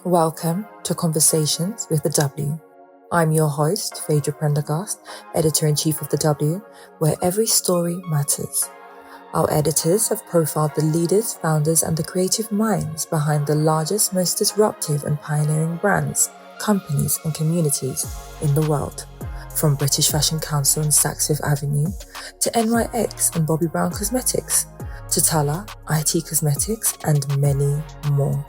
Welcome to Conversations with the W. I'm your host, Phaedra Prendergast, Editor-in-Chief of the W, where every story matters. Our editors have profiled the leaders, founders, and the creative minds behind the largest, most disruptive and pioneering brands, companies, and communities in the world. From British Fashion Council on Saks Fifth Avenue, to NYX and Bobbi Brown Cosmetics, to Tala, IT Cosmetics, and many more.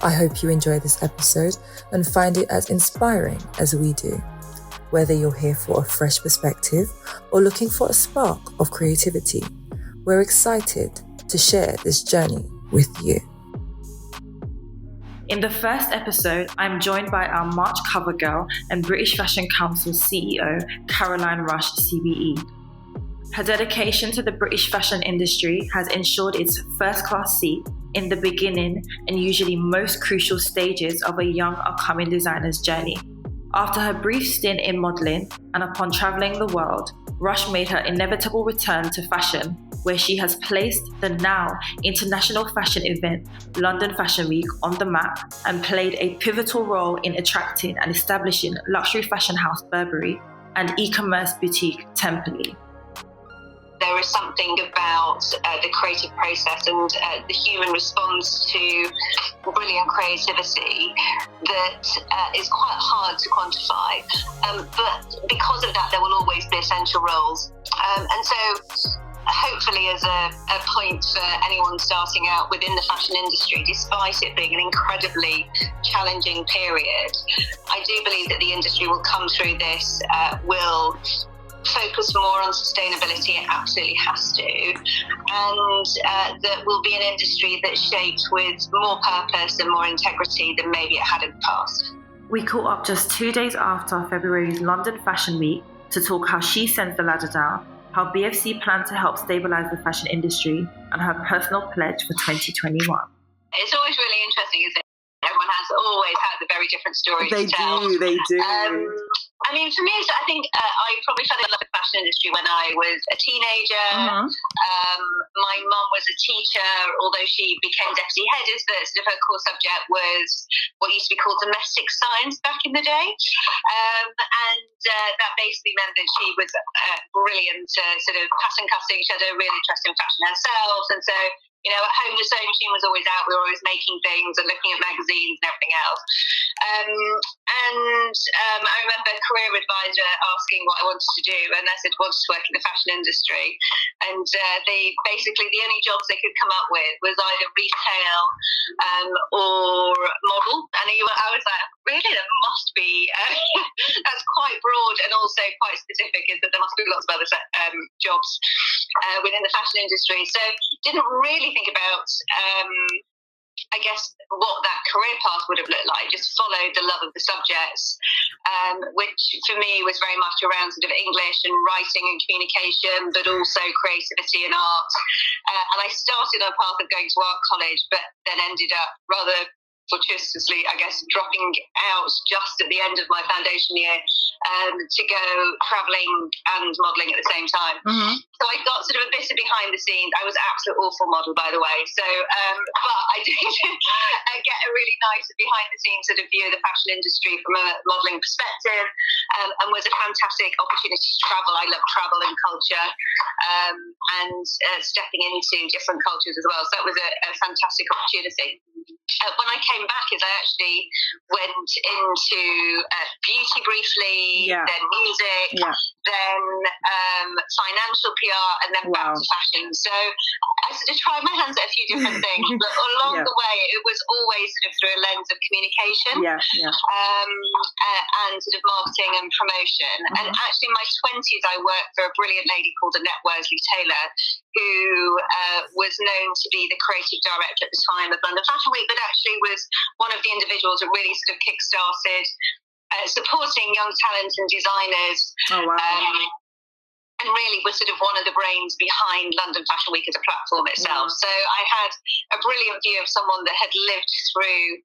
I hope you enjoy this episode and find it as inspiring as we do. Whether you're here for a fresh perspective or looking for a spark of creativity, we're excited to share this journey with you. In the first episode, I'm joined by our March cover girl and British Fashion Council CEO, Caroline Rush, CBE. Her dedication to the British fashion industry has ensured its first-class seat in the beginning and usually most crucial stages of a young upcoming designer's journey. After her brief stint in modelling and upon travelling the world, Rush made her inevitable return to fashion, where she has placed the now international fashion event London Fashion Week on the map and played a pivotal role in attracting and establishing luxury fashion house Burberry and e-commerce boutique Temperley. There is something about the creative process and the human response to brilliant creativity that is quite hard to quantify. But because of that, there will always be essential roles. And so hopefully as a point for anyone starting out within the fashion industry, despite it being an incredibly challenging period, I do believe that the industry will come through this, will focus more on sustainability. It absolutely has to, and that will be an industry that's shaped with more purpose and more integrity than maybe it had in the past. We caught up just 2 days after February's London Fashion Week to talk how she sends the ladder down, how BFC planned to help stabilise the fashion industry, and her personal pledge for 2021. It's always really interesting, isn't it? Everyone always has a very different story to tell. They do. I mean, for me, I think I probably fell in love with the fashion industry when I was a teenager. My mum was a teacher, although she became deputy head, as sort of her core subject was what used to be called domestic science back in the day. And that basically meant that she was brilliant sort of pattern cutting. She had a real interest in fashion herself. And so, you know, at home the sewing machine was always out. We were always making things and looking at magazines and everything else. I remember a career advisor asking what I wanted to do, and I said I wanted to work in the fashion industry. And the only jobs they could come up with was either retail or model. And I was like, really? That must be, that's quite broad and also quite specific, is that there must be lots of other jobs within the fashion industry. So didn't really think about, I guess, what that career path would have looked like. Just followed the love of the subjects, which for me was very much around sort of English and writing and communication, but also creativity and art. And I started on a path of going to art college, but then ended up rather fortuitously, I guess, dropping out just at the end of my foundation year to go travelling and modelling at the same time. So I got sort of a bit of behind the scenes. I was an absolute awful model, by the way. So, but I did get a really nice behind the scenes sort of view of the fashion industry from a modelling perspective, and was a fantastic opportunity to travel. I love travel and culture, and stepping into different cultures as well. So that was a fantastic opportunity. When I came back, I actually went into beauty briefly, then music, then financial PR, and then back to fashion. So I sort of tried my hands at a few different things, but along the way, it was always sort of through a lens of communication, and sort of marketing and promotion. And actually, in my 20s, I worked for a brilliant lady called Annette Worsley-Taylor, who was known to be the creative director at the time of London Fashion Week, but actually was one of the individuals that really sort of kick-started supporting young talent and designers. And really was sort of one of the brains behind London Fashion Week as a platform itself. So I had a brilliant view of someone that had lived through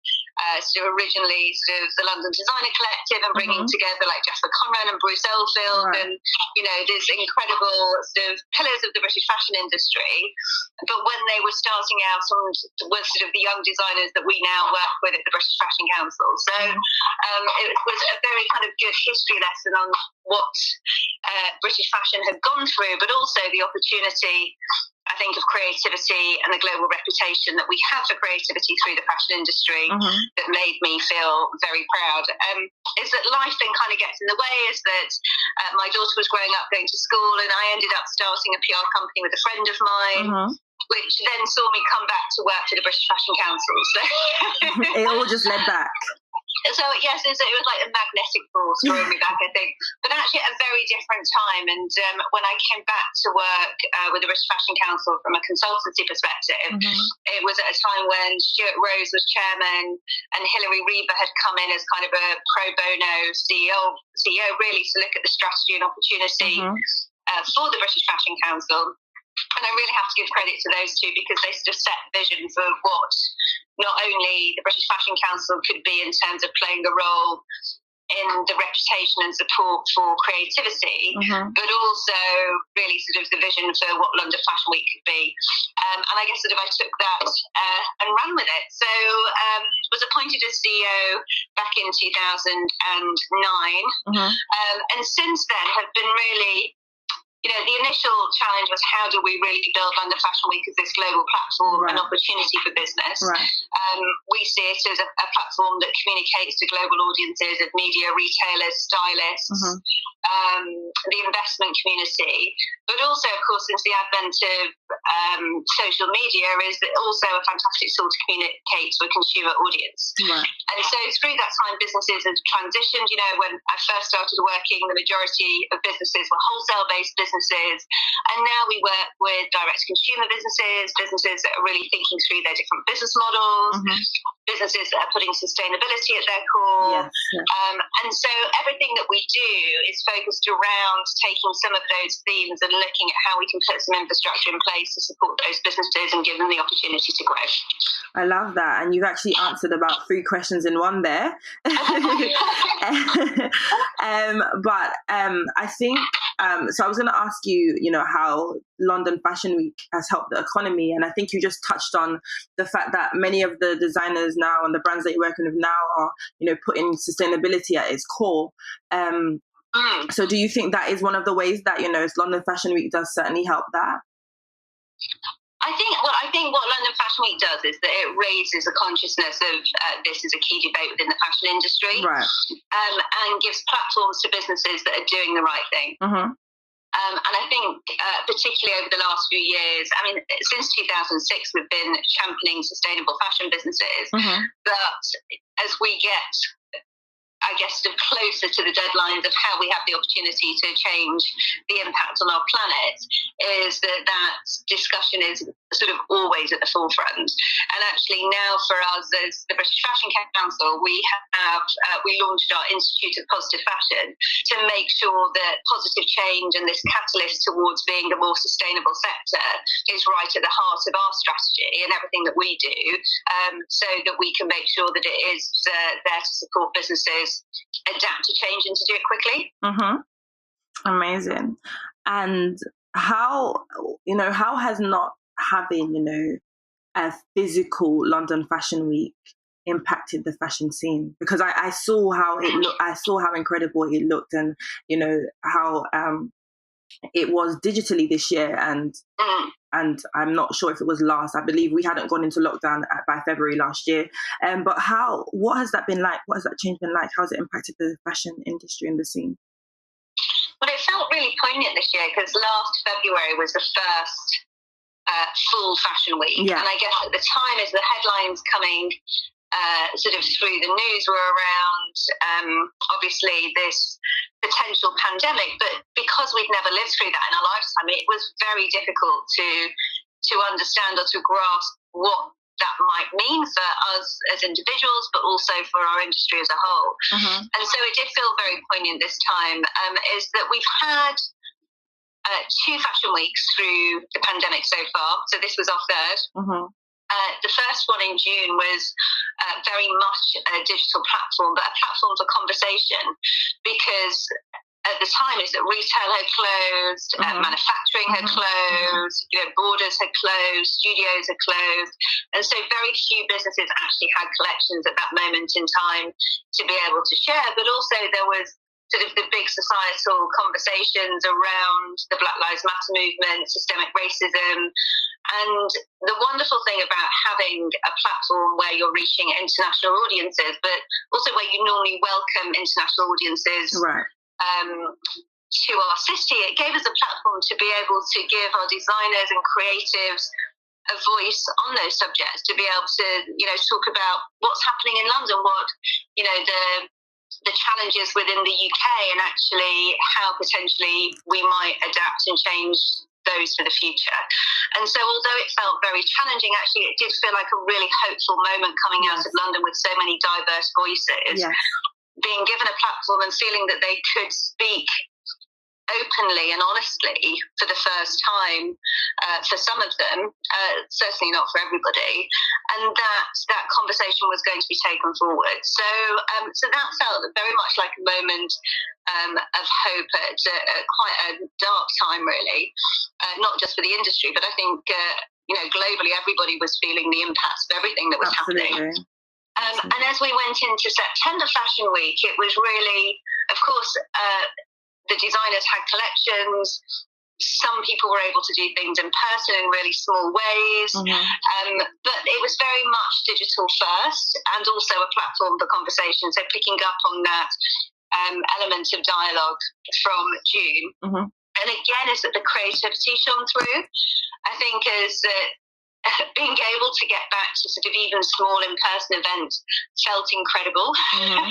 sort of originally sort of the London Designer Collective and bringing together like Jasper Conran and Bruce Oldfield and, you know, these incredible sort of pillars of the British fashion industry. But when they were starting out and were sort of the young designers that we now work with at the British Fashion Council. So it was a very kind of good history lesson on what British fashion had gone through, but also the opportunity, I think, of creativity and the global reputation that we have for creativity through the fashion industry that made me feel very proud. Is that life then kind of gets in the way, is that my daughter was growing up going to school and I ended up starting a PR company with a friend of mine, which then saw me come back to work for the British Fashion Council. So it all just led back. So yes, it was like a magnetic force drawing me back, I think. But actually at a very different time. And when I came back to work with the British Fashion Council from a consultancy perspective, it was at a time when Stuart Rose was chairman and Hilary Reaver had come in as kind of a pro bono CEO really to look at the strategy and opportunity for the British Fashion Council. And I really have to give credit to those two because they sort of set vision for what not only the British Fashion Council could be in terms of playing a role in the reputation and support for creativity, but also really sort of the vision for what London Fashion Week could be. And I guess sort of I took that and ran with it. So was appointed as CEO back in 2009. And since then have been really, you know, the initial challenge was how do we really build London Fashion Week as this global platform and opportunity for business. We see it as a platform that communicates to global audiences of media, retailers, stylists, the investment community, but also, of course, since the advent of social media, is also a fantastic tool to communicate to a consumer audience. And so through that time, businesses have transitioned. You know, when I first started working, the majority of businesses were wholesale-based businesses, and now we work with direct-to-consumer businesses that are really thinking through their different business models, businesses that are putting sustainability at their core. And so everything that we do is focused around taking some of those themes and looking at how we can put some infrastructure in place to support those businesses and give them the opportunity to grow. I love that. And you've actually answered about 3 questions in one there. But I think, so I was going to ask you, you know, how London Fashion Week has helped the economy. And I think you just touched on the fact that many of the designers now and the brands that you're working with now are, you know, putting sustainability at its core. So do you think that is one of the ways that, you know, London Fashion Week does certainly help that? I think what London Fashion Week does is that it raises the consciousness of this is a key debate within the fashion industry, and gives platforms to businesses that are doing the right thing. And I think particularly over the last few years, I mean, since 2006, we've been championing sustainable fashion businesses. But as we get, I guess, sort of closer to the deadlines of how we have the opportunity to change the impact on our planet, is that discussion is sort of always at the forefront. And actually now for us as the British Fashion Council, we launched our Institute of Positive Fashion to make sure that positive change and this catalyst towards being a more sustainable sector is right at the heart of our strategy and everything that we do, so that we can make sure that it is there to support businesses adapt to change and to do it quickly. Amazing. And how has not having, you know, a physical London Fashion Week impacted the fashion scene? Because I saw how it looked, I saw how incredible it looked, and, you know, how it was digitally this year, and I'm not sure if it was last. I believe we hadn't gone into lockdown by February last year. But what has that been like? What has that change been like? How has it impacted the fashion industry and the scene? Well, it felt really poignant this year because last February was the first full fashion week. And I guess at the time, as the headlines coming sort of through the news were around obviously this potential pandemic, but because we've never lived through that in our lifetime, it was very difficult to understand or to grasp what that might mean for us as individuals, but also for our industry as a whole. And so it did feel very poignant this time, is that we've had 2 fashion weeks through the pandemic so far. So this was our 3rd. The first one in June was very much a digital platform, but a platform for conversation, because at the time is that retail had closed, manufacturing had closed, borders had closed, studios had closed, and so very few businesses actually had collections at that moment in time to be able to share. But also there was sort of the big societal conversations around the Black Lives Matter movement, systemic racism. And the wonderful thing about having a platform where you're reaching international audiences, but also where you normally welcome international audiences to our city, it gave us a platform to be able to give our designers and creatives a voice on those subjects, to be able to, talk about what's happening in London, what, the challenges within the UK, and actually how potentially we might adapt and change those for the future. And so although it felt very challenging, actually it did feel like a really hopeful moment coming out of London with so many diverse voices, being given a platform and feeling that they could speak openly and honestly for the first time for some of them, certainly not for everybody, and that conversation was going to be taken forward. So that felt very much like a moment of hope at quite a dark time, really, not just for the industry, but I think globally everybody was feeling the impacts of everything that was happening. And as we went into September Fashion Week, it was really, of course, the designers had collections. Some people were able to do things in person in really small ways, but it was very much digital first, and also a platform for conversation. So picking up on that element of dialogue from June. And again, is that the creativity shone through. I think is that being able to get back to sort of even small in-person events felt incredible. And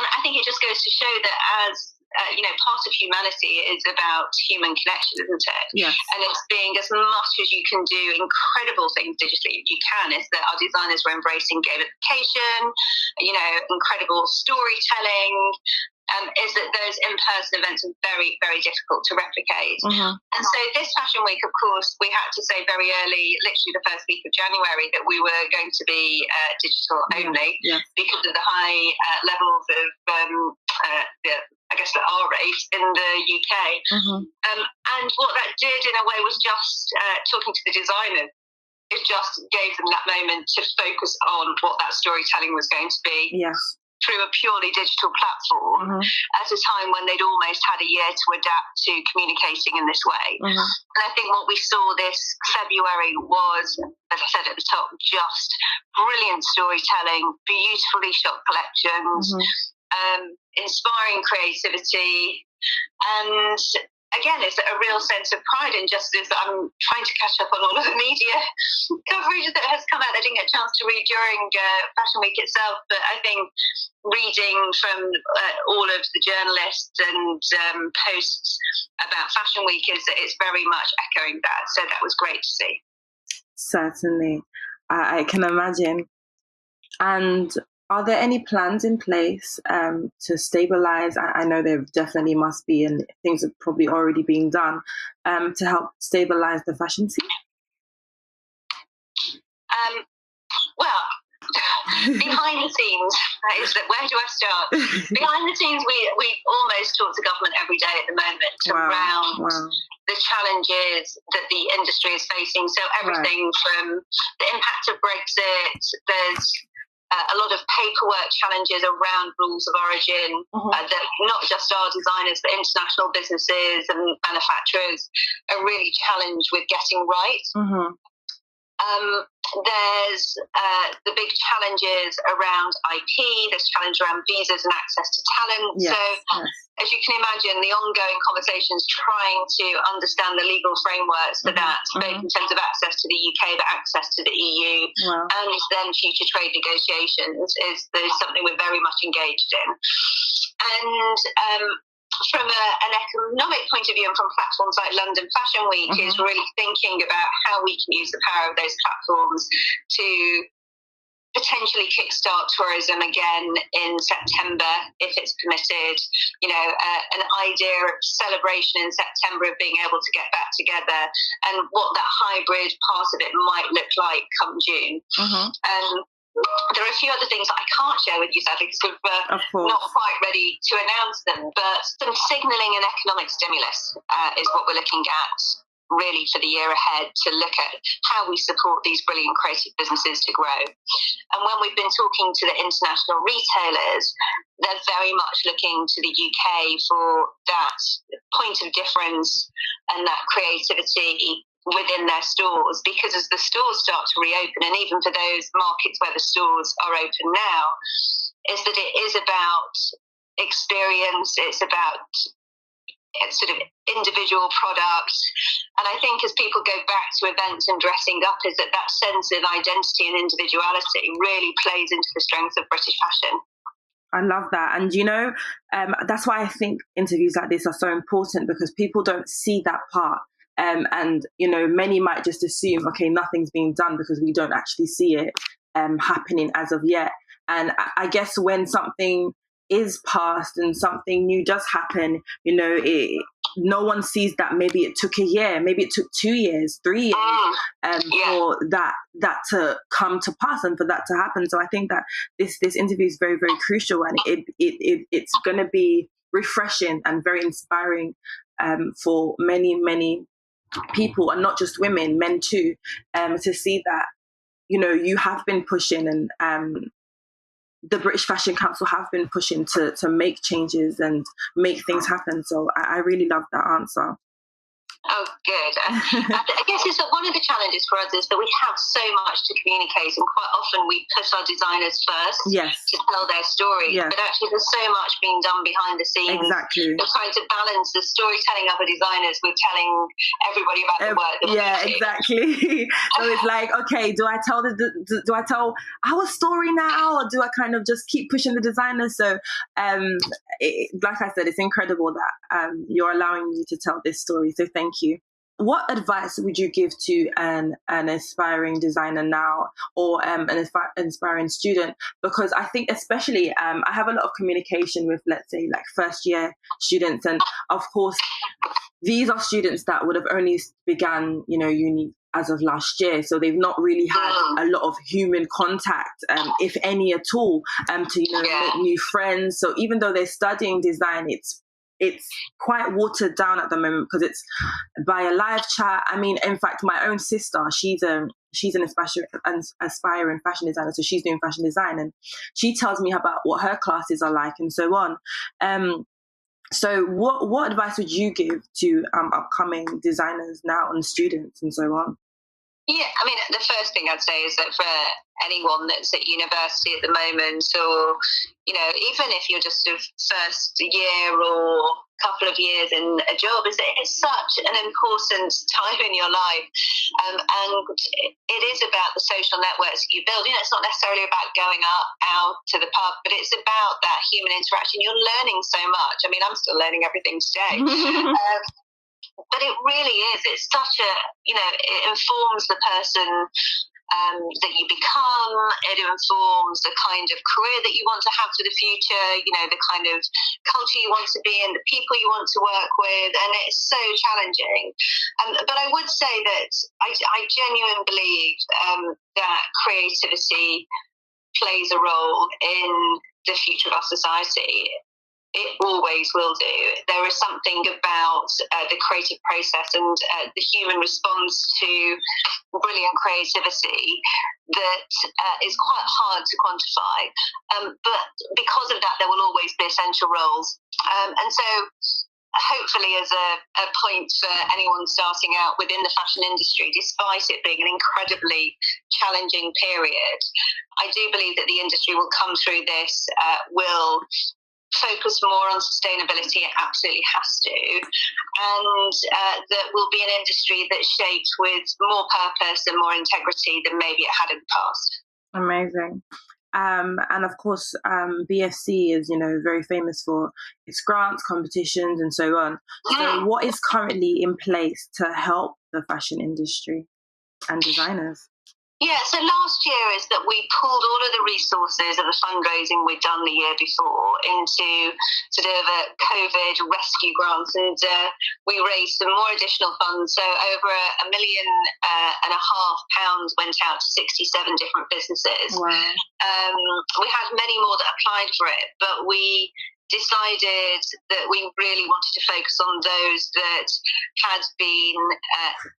I think it just goes to show that as part of humanity is about human connection, isn't it? Yes. And it's being as much as you can do incredible things digitally, you can. Is that our designers were embracing gamification, incredible storytelling. Is that those in-person events are very, very difficult to replicate. And so this Fashion Week, of course, we had to say very early, literally the first week of January, that we were going to be digital only because of the high levels of the R rate in the UK. And what that did in a way was just talking to the designers. It just gave them that moment to focus on what that storytelling was going to be. Through a purely digital platform at a time when they'd almost had a year to adapt to communicating in this way. And I think what we saw this February was, as I said at the top, just brilliant storytelling, beautifully shot collections, inspiring creativity, and again, it's a real sense of pride in just as I'm trying to catch up on all of the media coverage that has come out. I didn't get a chance to read during Fashion Week itself, but I think reading from all of the journalists and posts about Fashion Week is very much echoing that. So that was great to see. Certainly. I can imagine. And are there any plans in place to stabilize? I know there definitely must be, and things are probably already being done to help stabilize the fashion scene. Well, behind the scenes, where do I start? Behind the scenes, we almost talk to government every day at the moment around the challenges that the industry is facing. So everything from the impact of Brexit, there's a lot of paperwork challenges around rules of origin that not just our designers but international businesses and manufacturers are really challenged with getting right. There's the big challenges around IP, there's challenge around visas and access to talent. As you can imagine, the ongoing conversations trying to understand the legal frameworks for that, both in terms of access to the UK, but access to the EU, and then future trade negotiations is something we're very much engaged in. And from an economic point of view, and from platforms like London Fashion Week, is really thinking about how we can use the power of those platforms to potentially kickstart tourism again in September if it's permitted. An idea of celebration in September of being able to get back together and what that hybrid part of it might look like come June. There are a few other things that I can't share with you, sadly, because we're not quite ready to announce them, but some signalling and economic stimulus is what we're looking at really for the year ahead, to look at how we support these brilliant creative businesses to grow. And when we've been talking to the international retailers, they're very much looking to the UK for that point of difference and that creativity within their stores, because as the stores start to reopen, and even for those markets where the stores are open now, is that it is about experience, it's about sort of individual products. And I think as people go back to events and dressing up, is that sense of identity and individuality really plays into the strength of British fashion. I love that. And, that's why I think interviews like this are so important, because people don't see that part. And, many might just assume, okay, nothing's being done because we don't actually see it happening as of yet. And I guess when something is past and something new does happen, no one sees that maybe it took a year, maybe it took 2 years, 3 years for that to come to pass and for that to happen. So I think that this interview is very, very crucial, and it's going to be refreshing and very inspiring for many people, and not just women, men too, to see that you have been pushing, and the British Fashion Council have been pushing to make changes and make things happen. So I really love that answer. Oh, good. I guess it's one of the challenges for us is that we have so much to communicate, and quite often we put our designers first to tell their story. But actually there's so much being done behind the scenes. Exactly. We're trying to balance the storytelling of the designers with telling everybody about the work that we do. Exactly. So it's like, okay, do I tell our story now, or do I kind of just keep pushing the designers? So like I said, it's incredible that you're allowing me to tell this story. So thank you. What advice would you give to an aspiring designer now, or an inspiring student? Because I think especially I have a lot of communication with, let's say, like first year students, and of course these are students that would have only began uni as of last year, so they've not really had a lot of human contact, if any at all, to make new friends. So even though they're studying design, it's quite watered down at the moment, because it's by a live chat. I mean, in fact, my own sister, she's an aspiring fashion designer, so she's doing fashion design, and she tells me about what her classes are like and so on. So what advice would you give to upcoming designers now, and students and so on? Yeah, I mean, the first thing I'd say is that for anyone that's at university at the moment, or, even if you're just sort of first year or couple of years in a job, is that it's such an important time in your life. And it is about the social networks you build. It's not necessarily about going out to the pub, but it's about that human interaction. You're learning so much. I mean, I'm still learning everything today. But it really is. It's such it informs the person that you become. It informs the kind of career that you want to have for the future, the kind of culture you want to be in, the people you want to work with. And it's so challenging. But I would say that I genuinely believe that creativity plays a role in the future of our society. It always will do. There is something about the creative process and the human response to brilliant creativity that is quite hard to quantify. But because of that, there will always be essential roles. And so hopefully as a point for anyone starting out within the fashion industry, despite it being an incredibly challenging period, I do believe that the industry will come through this, will focus more on sustainability. It absolutely has to, and that will be an industry that's shaped with more purpose and more integrity than maybe it had in the past. Amazing. And of course, BFC is, very famous for its grants, competitions, and so on. So what is currently in place to help the fashion industry and designers? Yeah, so last year is that we pulled all of the resources of the fundraising we'd done the year before into sort of COVID rescue grants, and we raised some more additional funds. So over £1.5 million went out to 67 different businesses. Wow. We had many more that applied for it, but we decided that we really wanted to focus on those that had been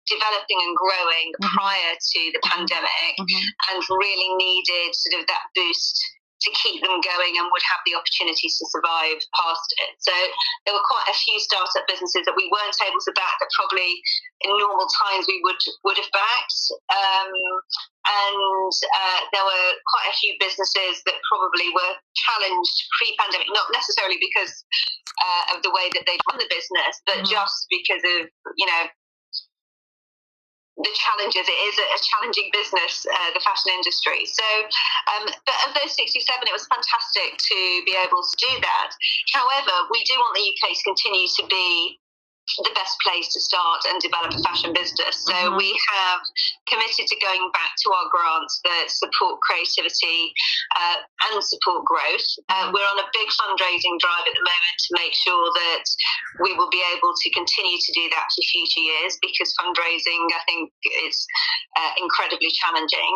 developing and growing prior to the pandemic and really needed sort of that boost to keep them going and would have the opportunities to survive past it. So there were quite a few startup businesses that we weren't able to back that probably in normal times we would have backed. And there were quite a few businesses that probably were challenged pre-pandemic, not necessarily because of the way that they'd run the business, but just because of, the challenges. It is a challenging business, the fashion industry. So, but of those 67, it was fantastic to be able to do that. However, we do want the UK to continue to be the best place to start and develop a fashion business. So we have committed to going back to our grants that support creativity and support growth. We're on a big fundraising drive at the moment to make sure that we will be able to continue to do that for future years, because fundraising, I think, is incredibly challenging.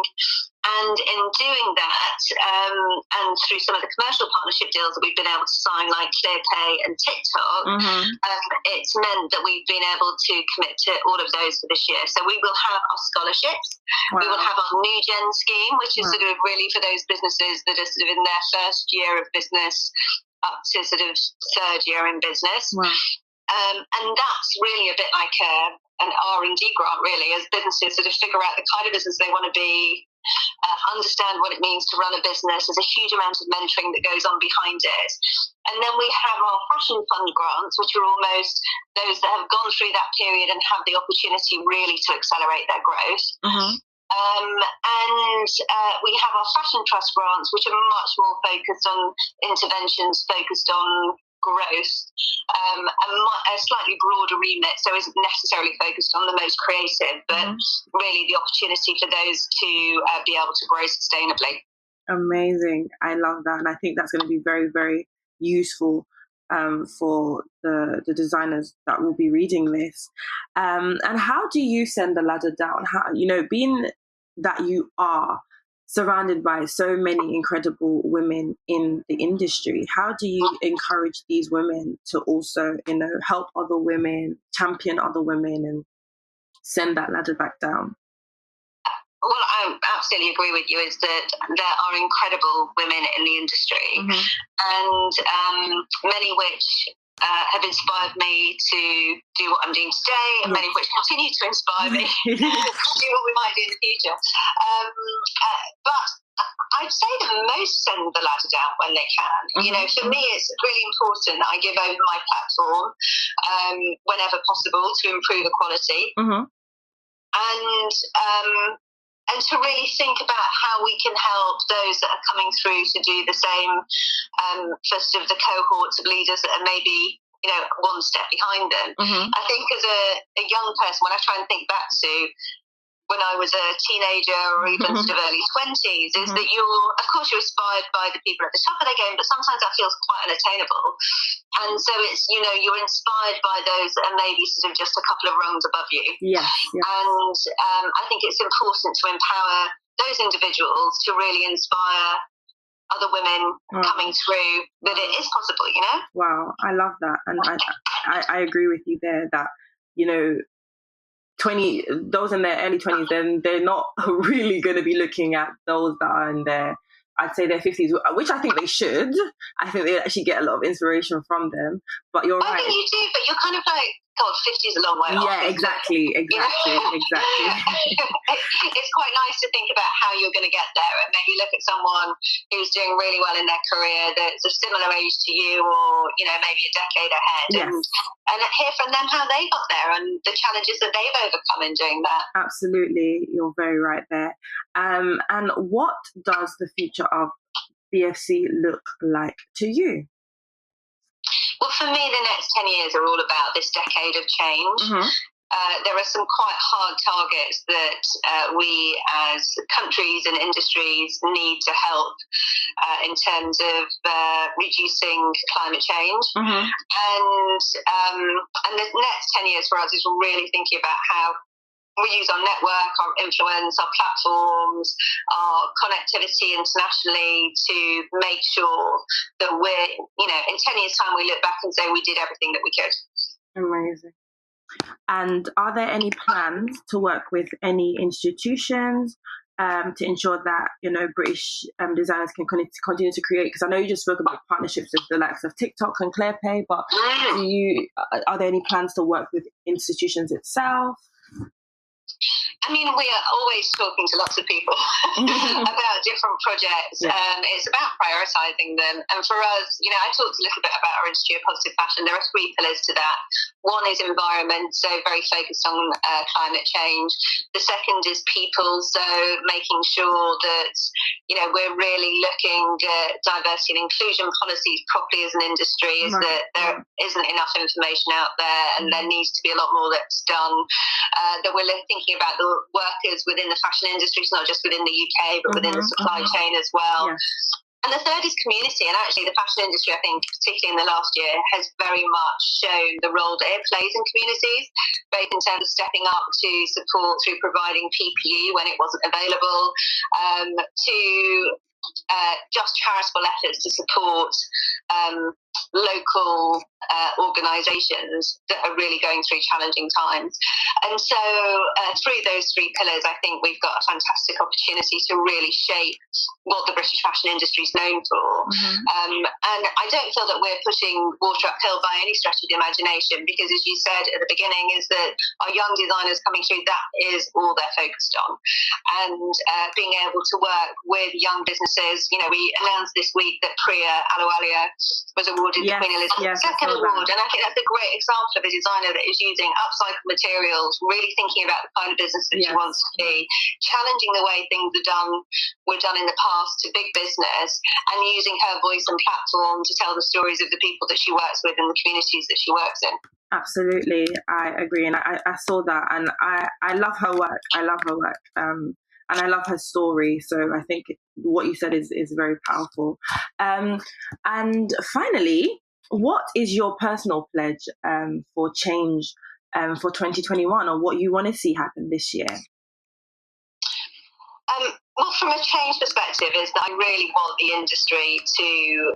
And in doing that, and through some of the commercial partnership deals that we've been able to sign, like ClearPay and TikTok, it's meant that we've been able to commit to all of those for this year. So we will have our scholarships. We will have our New Gen scheme, which is sort of really for those businesses that are sort of in their first year of business up to sort of third year in business. And that's really a bit like an R&D grant, really, as businesses sort of figure out the kind of business they want to be, understand what it means to run a business. There's a huge amount of mentoring that goes on behind it. And then we have our fashion fund grants, which are almost those that have gone through that period and have the opportunity really to accelerate their growth. And we have our fashion trust grants, which are much more focused on interventions, focused on growth, a slightly broader remit, so isn't necessarily focused on the most creative, but really the opportunity for those to be able to grow sustainably. Amazing. I love that. And I think that's going to be very, very useful for the designers that will be reading this. And how do you send the ladder down? How, being that you are surrounded by so many incredible women in the industry, how do you encourage these women to also, help other women, champion other women, and send that ladder back down? Well, I absolutely agree with you, is that there are incredible women in the industry, and many which have inspired me to do what I'm doing today, and many which continue to inspire me to do what we might do in the future. But I'd say that most send the ladder down when they can. For me, it's really important that I give over my platform whenever possible to improve equality. And to really think about how we can help those that are coming through to do the same for sort of the cohorts of leaders that are maybe, one step behind them. I think as a young person, when I try and think back to when I was a teenager or even sort of early 20s, is that you're inspired by the people at the top of their game, but sometimes that feels quite unattainable. And so it's, you're inspired by those that are maybe sort of just a couple of rungs above you. And I think it's important to empower those individuals to really inspire other women coming through that it is possible, Wow, I love that. And I agree with you there that, those in their early 20s, then they're not really going to be looking at those that are in their, I'd say, their 50s, which I think they should. I think they actually get a lot of inspiration from them. But you're right. I think you do, but you're kind of like, God, 50 is a long way off. Yeah, exactly. It's quite nice to think about how you're going to get there, and maybe look at someone who's doing really well in their career that's a similar age to you, or maybe a decade ahead, and hear from them how they got there and the challenges that they've overcome in doing that. Absolutely, you're very right there. And what does the future of BFC look like to you? Well, for me, the next 10 years are all about this decade of change. there are some quite hard targets that we as countries and industries need to help in terms of reducing climate change. And the next 10 years for us is really thinking about how we use our network, our influence, our platforms, our connectivity internationally to make sure that we're, in 10 years' time, we look back and say we did everything that we could. Amazing. And are there any plans to work with any institutions to ensure that, British designers can continue to create? Because I know you just spoke about partnerships with the likes of TikTok and ClearPay, but are there any plans to work with institutions itself? I mean, we are always talking to lots of people about different projects. It's about prioritising them. And for us, I talked a little bit about our Institute of Positive Fashion. There are 3 pillars to that. One is environment, so very focused on climate change. The second is people, so making sure that, we're really looking at diversity and inclusion policies properly as an industry, is that there isn't enough information out there and there needs to be a lot more that's done. That we're thinking about the workers within the fashion industry, it's not just within the UK, but within the supply chain as well. Yeah. And the third is community. And actually the fashion industry, I think, particularly in the last year, has very much shown the role that it plays in communities, both in terms of stepping up to support through providing PPE when it wasn't available, to just charitable efforts to support local organisations that are really going through challenging times. And so through those 3 pillars, I think we've got a fantastic opportunity to really shape what the British fashion industry is known for. And I don't feel that we're pushing water uphill by any stretch of the imagination, because as you said at the beginning, is that our young designers coming through, that is all they're focused on. And being able to work with young businesses, we announced this week that Priya Aluwalia was awarded the Queen Elizabeth II award, and I think that's a great example of a designer that is using upcycled materials, really thinking about the kind of business that she wants to be, challenging the way things were done in the past to big business, and using her voice and platform to tell the stories of the people that she works with and the communities that she works in. Absolutely, I agree, and I saw that, and I love her work. And I love her story. So I think what you said is very powerful. And finally, what is your personal pledge for change for 2021, or what you want to see happen this year? Well, from a change perspective, is that I really want the industry to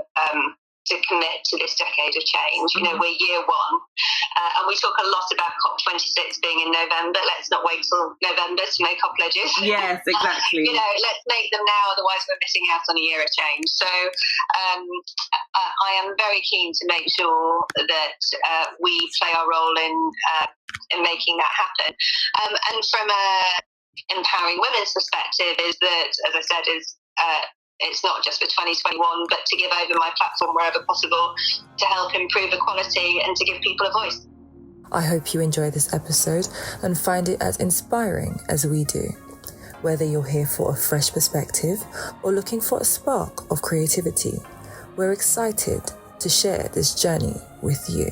commit to this decade of change. We're year 1, and we talk a lot about COP26 being in November. Let's not wait till November to make our pledges. Yes, exactly. Let's make them now, otherwise we're missing out on a year of change. So I am very keen to make sure that we play our role in making that happen. And from a empowering women's perspective, is that, as I said, it's not just for 2021, but to give over my platform wherever possible to help improve equality and to give people a voice. I hope you enjoy this episode and find it as inspiring as we do. Whether you're here for a fresh perspective or looking for a spark of creativity, we're excited to share this journey with you.